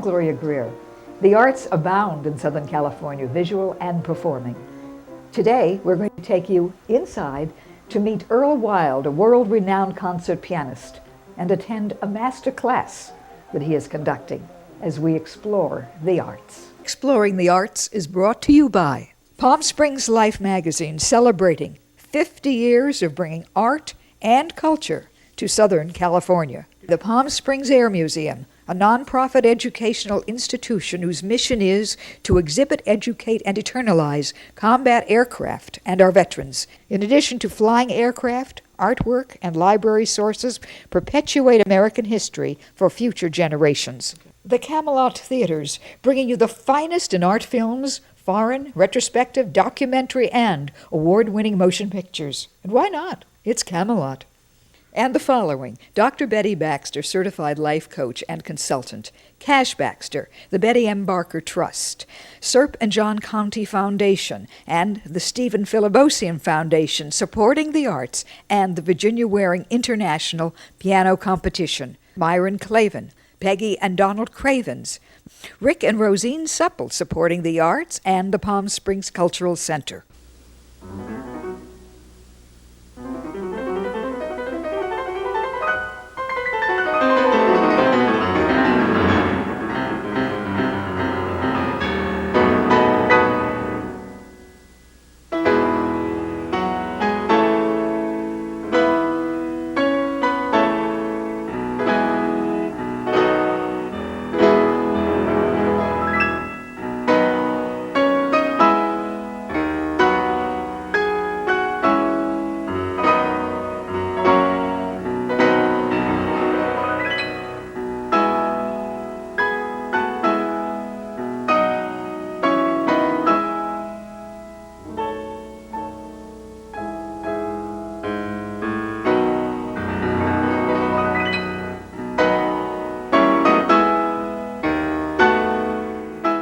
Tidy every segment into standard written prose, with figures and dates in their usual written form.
Gloria Greer. The arts abound in Southern California, visual and performing. Today, we're going to take you inside to meet Earl Wild, a world-renowned concert pianist, and attend a master class that he is conducting as we explore the arts. Exploring the Arts is brought to you by Palm Springs Life magazine, celebrating 50 years of bringing art and culture to Southern California. The Palm Springs Air Museum, a nonprofit educational institution whose mission is to exhibit, educate, and eternalize combat aircraft and our veterans. In addition to flying aircraft, artwork, and library sources, perpetuate American history for future generations. The Camelot Theaters, bringing you the finest in art films, foreign, retrospective, documentary, and award-winning motion pictures. And why not? It's Camelot. And the following: Dr. Betty Baxter, certified life coach and consultant; Cash Baxter, the Betty M. Barker Trust; Serp and John Conti Foundation, and the Stephen Philibosian Foundation, supporting the arts and the Virginia Waring International Piano Competition; Myron Clavin, Peggy and Donald Cravens; Rick and Rosine Supple, supporting the arts and the Palm Springs Cultural Center.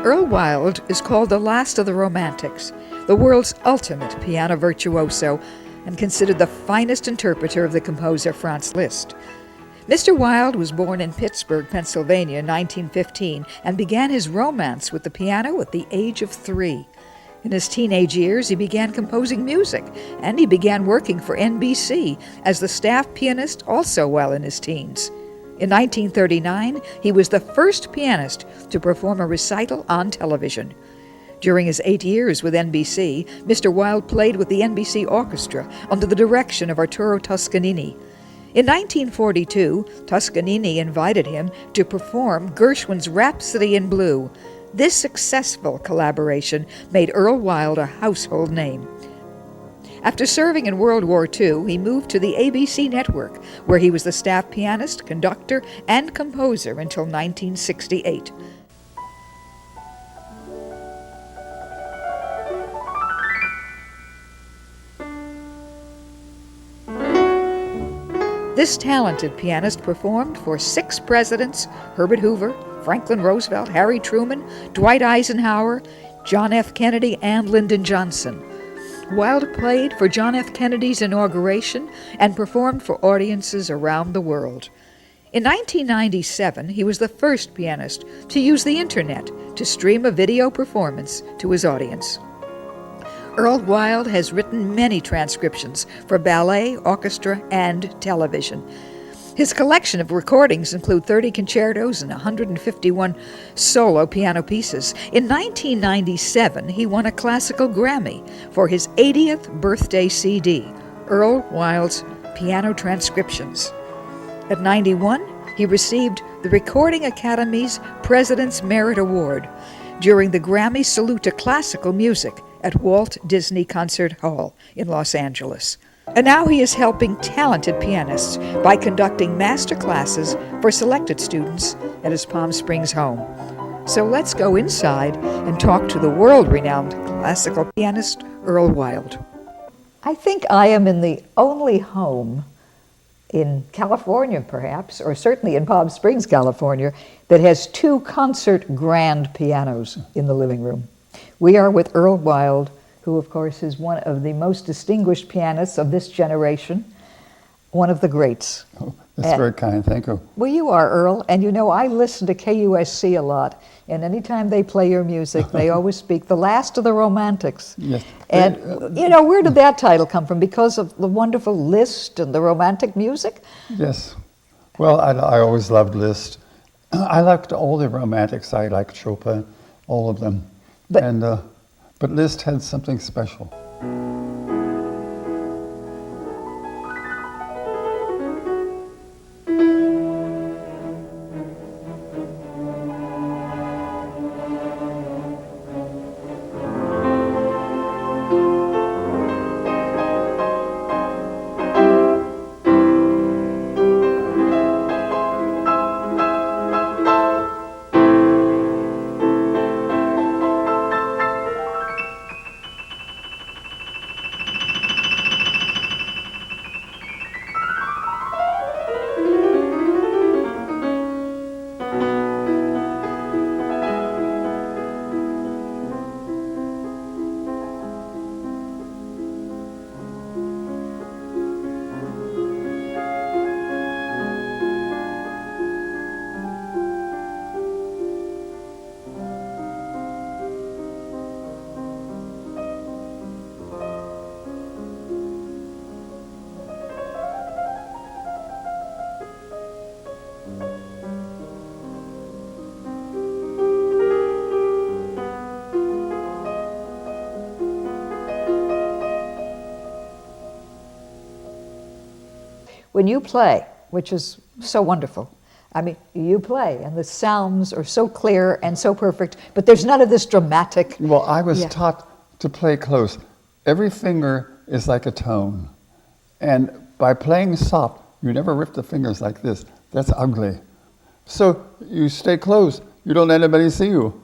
Earl Wild is called the last of the Romantics, the world's ultimate piano virtuoso, and considered the finest interpreter of the composer Franz Liszt. Mr. Wild was born in Pittsburgh, Pennsylvania in 1915 and began his romance with the piano at the age of 3. In his teenage years, he began composing music, and he began working for NBC as the staff pianist also while in his teens. In 1939, he was the first pianist to perform a recital on television. During his 8 years with NBC, Mr. Wild played with the NBC Orchestra under the direction of Arturo Toscanini. In 1942, Toscanini invited him to perform Gershwin's Rhapsody in Blue. This successful collaboration made Earl Wild a household name. After serving in World War II, he moved to the ABC network, where he was the staff pianist, conductor, and composer until 1968. This talented pianist performed for 6 presidents: Herbert Hoover, Franklin Roosevelt, Harry Truman, Dwight Eisenhower, John F. Kennedy, and Lyndon Johnson. Wild played for John F. Kennedy's inauguration and performed for audiences around the world. In 1997, he was the first pianist to use the internet to stream a video performance to his audience. Earl Wild has written many transcriptions for ballet, orchestra, and television. His collection of recordings include 30 concertos and 151 solo piano pieces. In 1997, he won a classical Grammy for his 80th birthday CD, Earl Wild's Piano Transcriptions. At 91, he received the Recording Academy's President's Merit Award during the Grammy Salute to Classical Music at Walt Disney Concert Hall in Los Angeles. And now he is helping talented pianists by conducting master classes for selected students at his Palm Springs home. So let's go inside and talk to the world-renowned classical pianist, Earl Wild. I think I am in the only home in California, perhaps, or certainly in Palm Springs, California, that has 2 concert grand pianos in the living room. We are with Earl Wild, who, of course, is one of the most distinguished pianists of this generation. one of the greats. Oh, that's very kind, thank you. Well, you are, Earl, and you know, I listen to KUSC a lot, and anytime they play your music, they always speak the last of the Romantics. Yes. And, you know, where did that title come from? Because of the wonderful Liszt and the Romantic music? Yes. Well, I always loved Liszt. I liked all the Romantics. I liked Chopin, all of them. But Liszt had something special. When you play, which is so wonderful, I mean, you play, and the sounds are so clear and so perfect, but there's none of this dramatic. Well, I was taught to play close. Every finger is like a tone. And by playing soft, you never rip the fingers like this. That's ugly. So you stay close. You don't let anybody see you.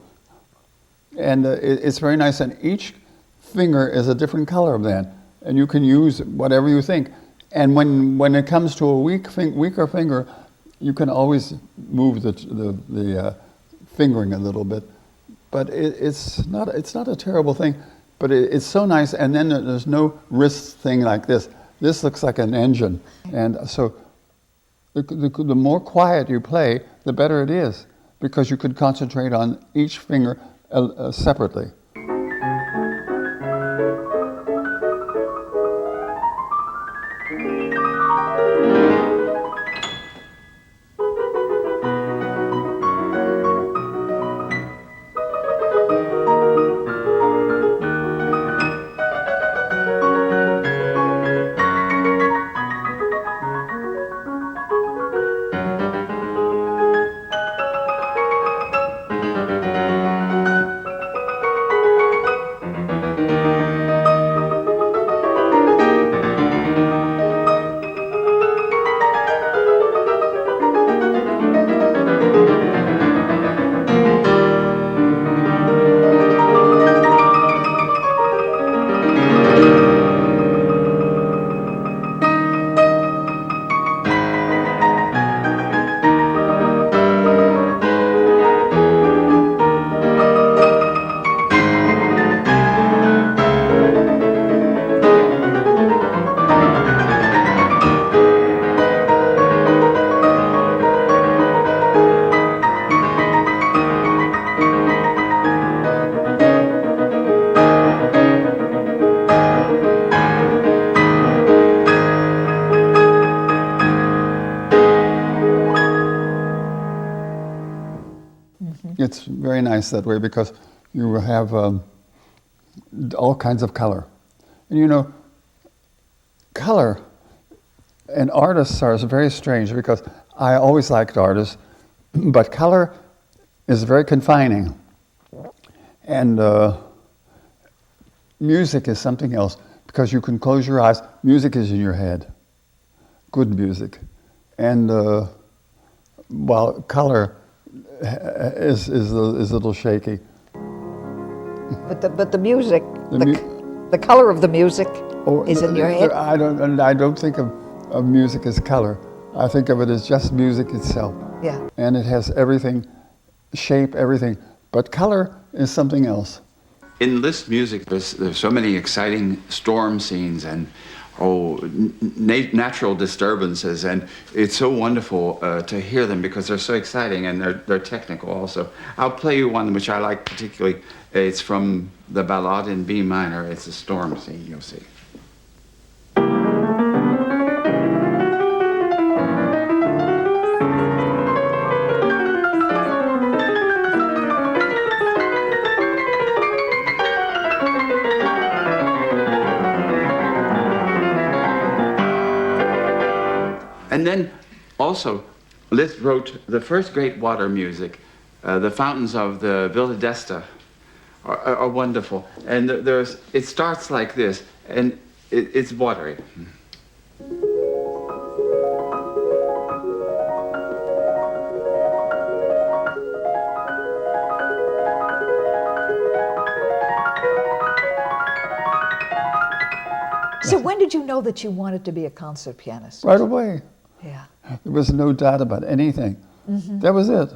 And it's very nice. And each finger is a different color then. And you can use whatever you think. And when it comes to a weaker finger, you can always move the fingering a little bit. But it's not a terrible thing. But it's so nice. And then there's no wrist thing like this. This looks like an engine. And so the more quiet you play, the better it is, because you could concentrate on each finger separately. It's very nice that way, because you have all kinds of color. And you know, color and artists are very strange, because I always liked artists, but color is very confining. And music is something else, because you can close your eyes. Music is in your head, good music. And while color is a little shaky. But the music, the color of the music is in your head? I don't think of music as color. I think of it as just music itself. Yeah. And it has everything, shape, everything. But color is something else. In Liszt music, there's so many exciting storm scenes and natural disturbances, and it's so wonderful to hear them because they're so exciting and they're technical also. I'll play you one which I like particularly. It's from the Ballade in B minor. It's a storm scene, you'll see. And then also, Liszt wrote the first great water music. The fountains of the Villa d'Este are wonderful. And it starts like this, and it's watery. So when did you know that you wanted to be a concert pianist? Right away. Yeah. There was no doubt about anything. That was it.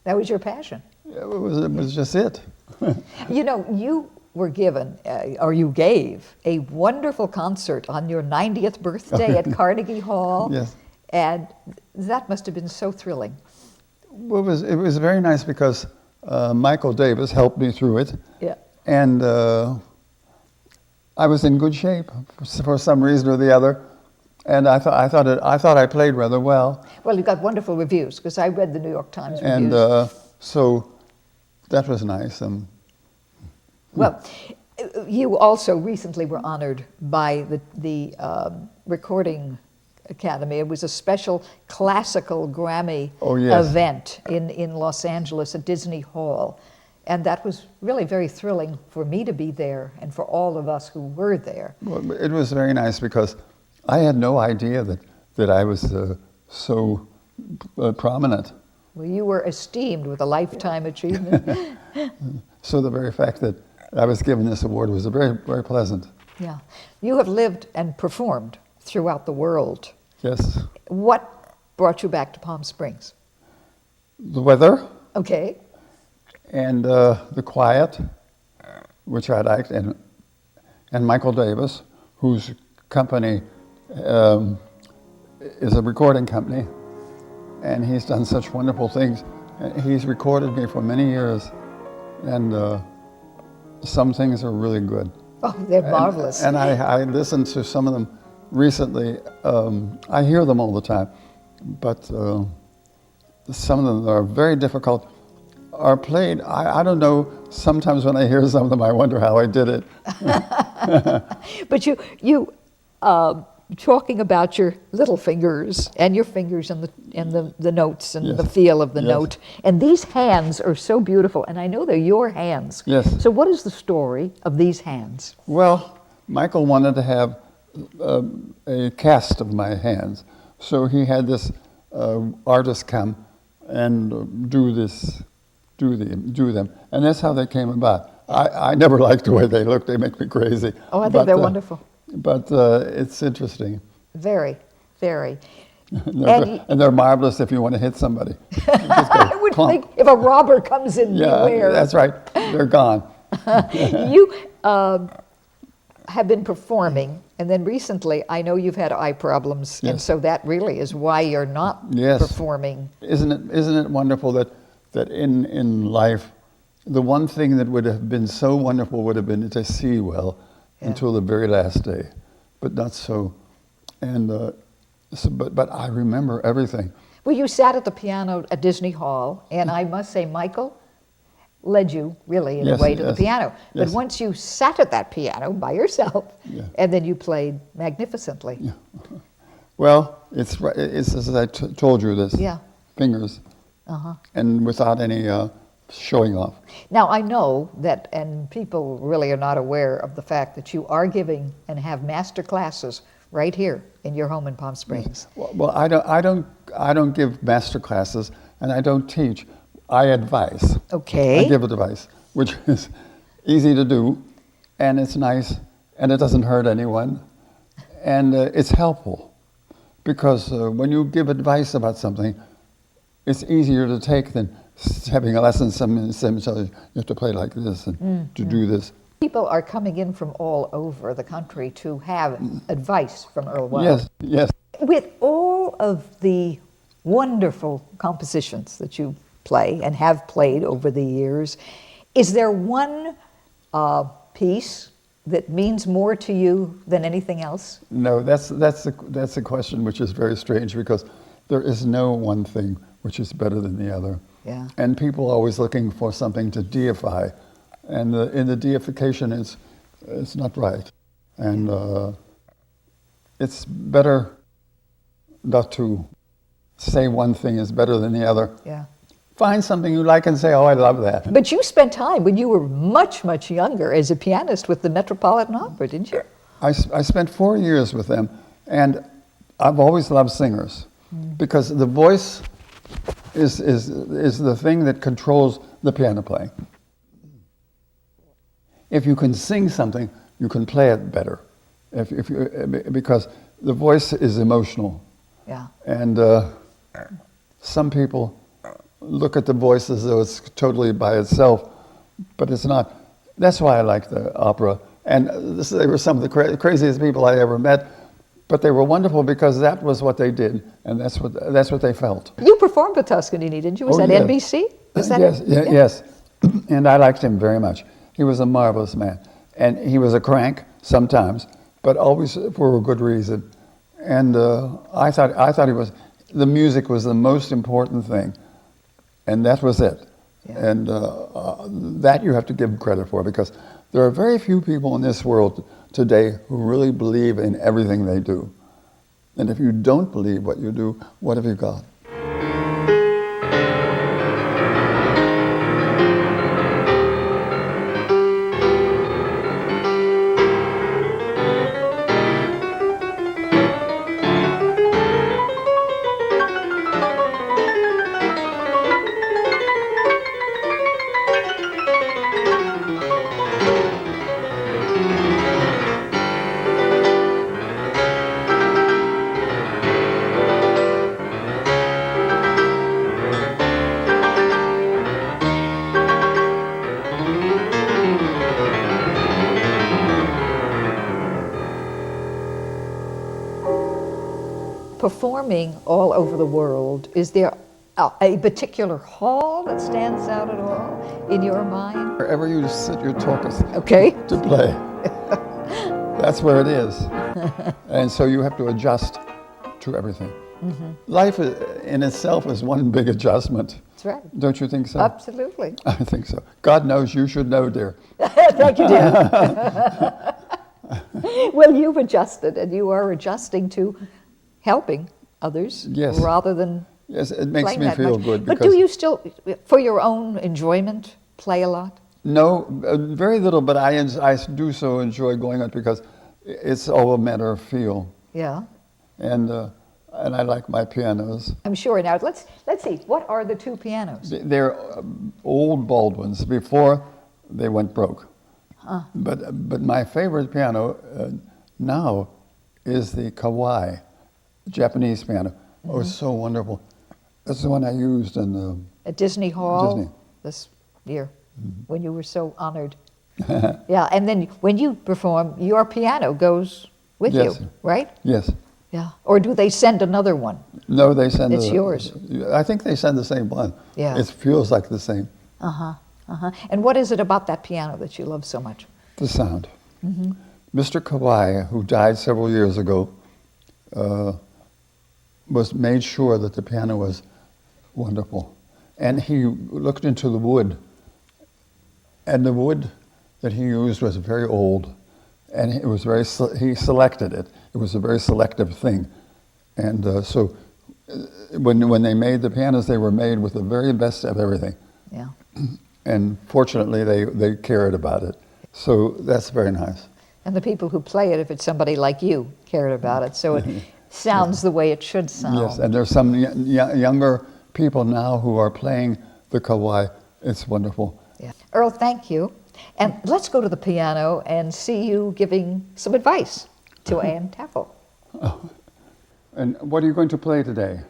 That was your passion. It was just it. You know, you were given, or you gave, a wonderful concert on your 90th birthday at Carnegie Hall. Yes. And that must have been so thrilling. Well, it was very nice because Michael Davis helped me through it. Yeah. And I was in good shape for some reason or the other. And I thought I played rather well. Well, you got wonderful reviews, because I read the New York Times reviews. And so that was nice. Well, you also recently were honored by the Recording Academy. It was a special classical Grammy event in Los Angeles at Disney Hall. And that was really very thrilling for me to be there and for all of us who were there. Well, it was very nice because I had no idea that I was so prominent. Well, you were esteemed with a lifetime achievement. So the very fact that I was given this award was very, very pleasant. Yeah. You have lived and performed throughout the world. Yes. What brought you back to Palm Springs? The weather. Okay. And the quiet, which I liked, and Michael Davis, whose company is a recording company, and he's done such wonderful things. He's recorded me for many years, and some things are really good. Oh, they're marvelous. And I listened to some of them recently. I hear them all the time, but some of them are very difficult. Are played, I don't know, sometimes when I hear some of them, I wonder how I did it. But you talking about your little fingers and your fingers and the notes and the feel of the note, and these hands are so beautiful, and I know they're your hands. Yes. So what is the story of these hands? Well, Michael wanted to have a cast of my hands, so he had this artist come and do them, and that's how they came about. I never liked the way they look; they make me crazy. Oh, I think they're wonderful. But it's interesting. Very, very. And they're marvelous if you want to hit somebody. I would think if a robber comes in, beware. That's right. They're gone. You have been performing, and then recently, I know you've had eye problems, and so that really is why you're not performing. Isn't it wonderful that in life, the one thing that would have been so wonderful would have been to see well until the very last day, but not so. And but I remember everything. Well, you sat at the piano at Disney Hall, and I must say, Michael led you really in a way to the piano. But once you sat at that piano by yourself, and then you played magnificently. Yeah. Well, it's as I told you, this fingers, and without any showing off. Now, I know that, and people really are not aware of the fact that you are giving and have master classes right here in your home in Palm Springs. Well, I don't give master classes, and I don't teach. I advise. Okay. I give advice, which is easy to do, and it's nice, and it doesn't hurt anyone, and it's helpful, because when you give advice about something, it's easier to take than having a lesson. Some you have to play like this and to do this. People are coming in from all over the country to have advice from Earl Wild. Yes, yes. With all of the wonderful compositions that you play and have played over the years, is there one piece that means more to you than anything else? No, that's a question which is very strange, because there is no one thing which is better than the other. Yeah. And people are always looking for something to deify, and in the deification it's not right, and it's better not to say one thing is better than the other. Yeah. Find something you like and say, "Oh, I love that." But you spent time when you were much, much younger as a pianist with the Metropolitan Opera, didn't you? I spent 4 years with them, and I've always loved singers, because the voice is the thing that controls the piano playing. If you can sing something, you can play it better. Because the voice is emotional. Yeah. And some people look at the voice as though it's totally by itself, but it's not. That's why I like the opera. And they were some of the craziest people I ever met, but they were wonderful because that was what they did, and that's what they felt. You performed with Toscanini, didn't you? Was that yes. NBC? Was that yes, it? yes. And I liked him very much. He was a marvelous man. And he was a crank sometimes, but always for a good reason. And I thought the music was the most important thing. And that was it. Yeah. And that you have to give credit for, because there are very few people in this world today who really believe in everything they do. And if you don't believe what you do, what have you got? Performing all over the world, is there a particular hall that stands out at all in your mind? Wherever you sit your talk is Okay. to play. That's where it is. And so you have to adjust to everything. Mm-hmm. Life in itself is one big adjustment. That's right. Don't you think so? Absolutely. I think so. God knows you should know, dear. Thank you, dear. Well, you've adjusted, and you are adjusting to helping others, yes, rather than yes, it makes me feel much. good. But do you still, for your own enjoyment, play a lot? No, very little, but I do so enjoy going out, because it's all a matter of feel. Yeah. And I like my pianos. I'm sure. Now, let's see. What are the two pianos? They're old Baldwins before they went broke. Huh. But my favorite piano now is the Kawai, Japanese piano. Mm-hmm. Oh, it's so wonderful. That's the one I used in at Disney Hall Disney. This year, when you were so honored. Yeah, and then when you perform, your piano goes with Yes. you, right? Yes. Yeah. Or do they send another one? No, they send. It's yours. I think they send the same one. Yeah. It feels like the same. Uh-huh. Uh-huh. And what is it about that piano that you love so much? The sound. Mm-hmm. Mr. Kawai, who died several years ago, made sure that the piano was wonderful. And he looked into the wood. And the wood that he used was very old. And it was he selected it. It was a very selective thing. And so when they made the pianos, they were made with the very best of everything. Yeah. And fortunately, they cared about it. So that's very nice. And the people who play it, if it's somebody like you, cared about it. So it sounds the way it should sound. Yes, and there's some younger people now who are playing the Kawai. It's wonderful. Yeah. Earl, thank you. And let's go to the piano and see you giving some advice to Anne Taffel. Oh. And what are you going to play today?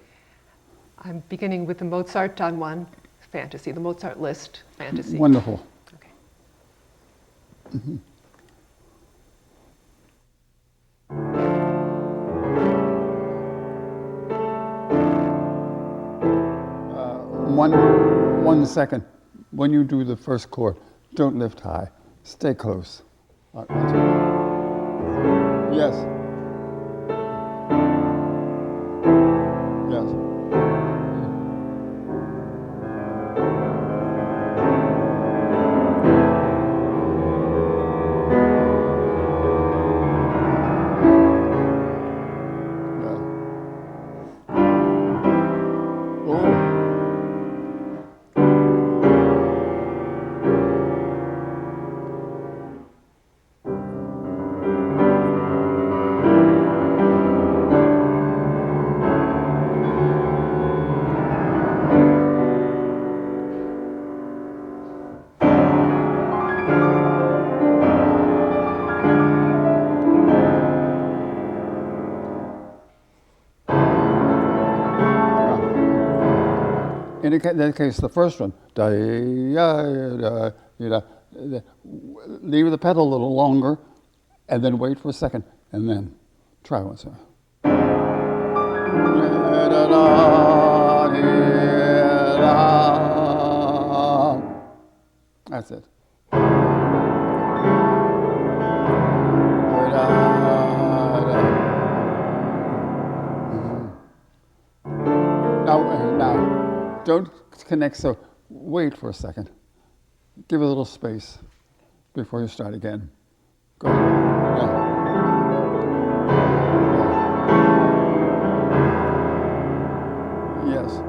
I'm beginning with the Mozart Don Juan Fantasy, the Mozart List Fantasy. Wonderful. Okay. One second. When you do the first chord, don't lift high. Stay close. All right, 1, 2. Yes. Yes. In that case, the first one, leave the pedal a little longer, and then wait for a second, and then try once more. That's it. Now, don't connect, so wait for a second. Give it a little space before you start again. Go ahead. Yeah. Yes.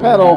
Pedal.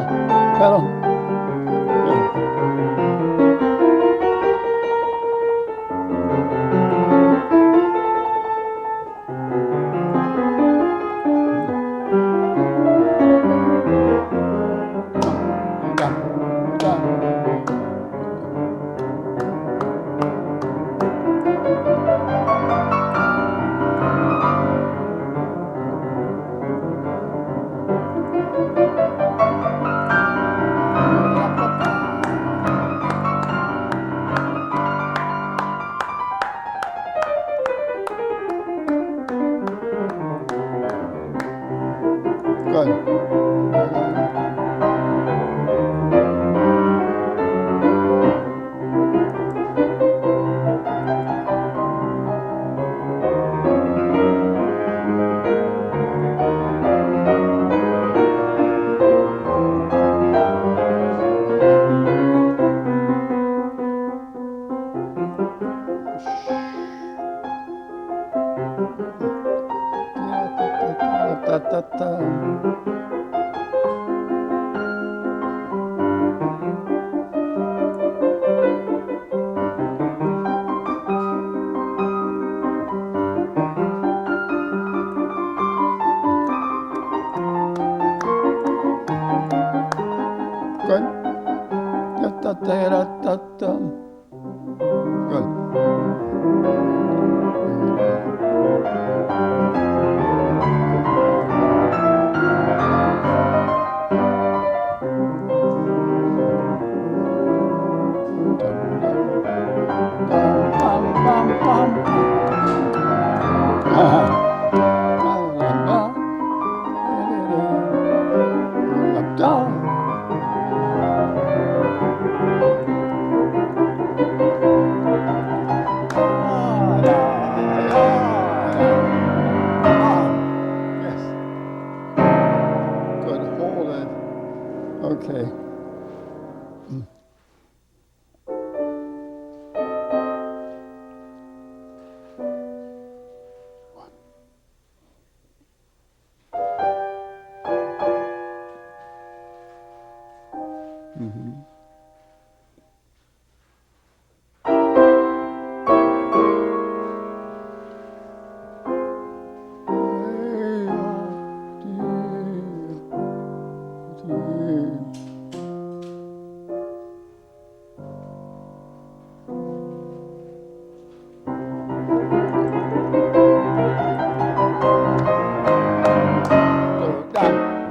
Okay.